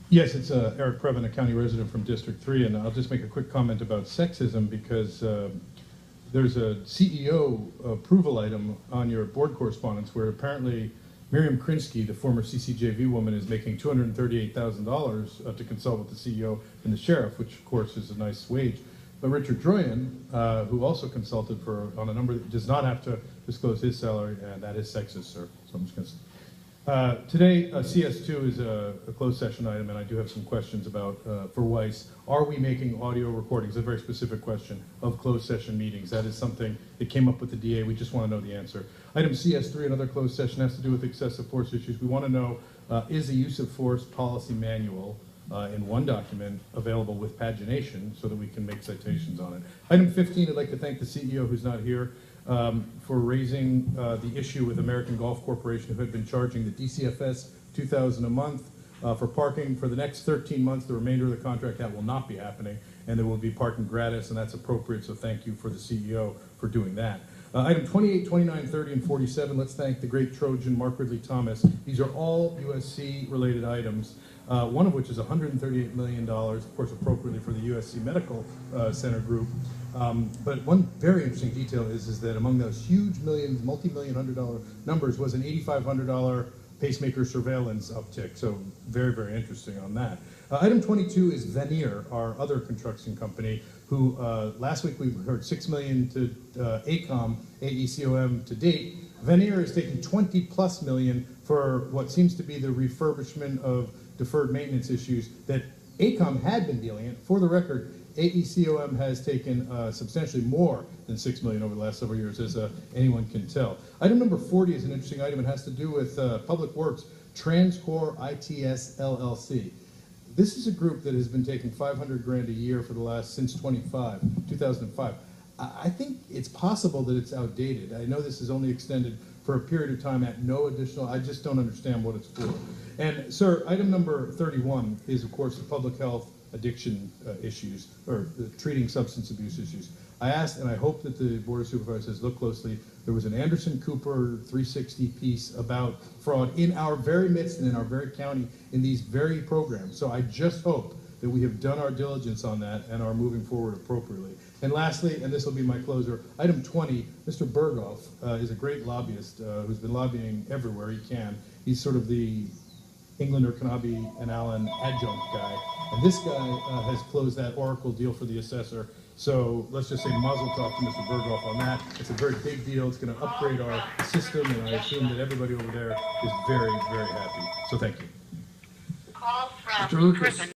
Yes, it's Eric Previn, a county resident from District 3, and I'll just make a quick comment about sexism because there's a CEO approval item on your board correspondence where apparently Miriam Krinsky, the former CCJV woman, is making $238,000 to consult with the CEO and the sheriff, which of course is a nice wage. But Richard Droyan, who also consulted on a number, does not have to disclose his salary, and that is sexist, sir. So I'm just going to today, CS2 is a closed session item, and I do have some questions about, for Weiss, are we making audio recordings, a very specific question, of closed session meetings? That is something that came up with the DA. We just want to know the answer. Item CS3, another closed session, has to do with excessive force issues. We want to know, is the use of force policy manual in one document available with pagination so that we can make citations on it. Item 15, I'd like to thank the CEO who's not here for raising the issue with American Golf Corporation, who had been charging the DCFS $2,000 a month for parking for the next 13 months. The remainder of the contract, that will not be happening, and there will be parking gratis, and that's appropriate, so thank you for the CEO for doing that. Item 28, 29, 30, and 47, let's thank the great Trojan, Mark Ridley Thomas. These are all USC-related items, one of which is $138 million, of course, appropriately for the USC Medical Center group. But one very interesting detail is that among those huge millions, multi-million $100 numbers was an $8,500 pacemaker surveillance uptick. So very, very interesting on that. Item 22 is Veneer, our other construction company, who last week we heard $6 million to AECOM to date. Veneer is taking 20 plus million for what seems to be the refurbishment of deferred maintenance issues that AECOM had been dealing in. For the record, AECOM has taken substantially more than $6 million over the last several years, as anyone can tell. Item number 40 is an interesting item. It has to do with Public Works, Transcore ITS LLC. This is a group that has been taking 500 grand a year for the last, since 2005. I think it's possible that it's outdated. I know this is only extended for a period of time at no additional, I just don't understand what it's for. And sir, item number 31 is of course the public health addiction issues, or treating substance abuse issues. I asked, and I hope that the Board of Supervisors look closely, there was an Anderson Cooper 360 piece about fraud in our very midst and in our very county in these very programs. So I just hope that we have done our diligence on that and are moving forward appropriately. And lastly, and this will be my closer, item 20, Mr. Berghoff is a great lobbyist who's been lobbying everywhere he can. He's sort of the Englander, Knabe, and Allen adjunct guy. And this guy has closed that Oracle deal for the assessor. So let's just say mazel tov to Mr. Berghoff on that. It's a very big deal. It's going to upgrade our system, and I assume that everybody over there is very, very happy. So thank you. Call from Mr. Lucas.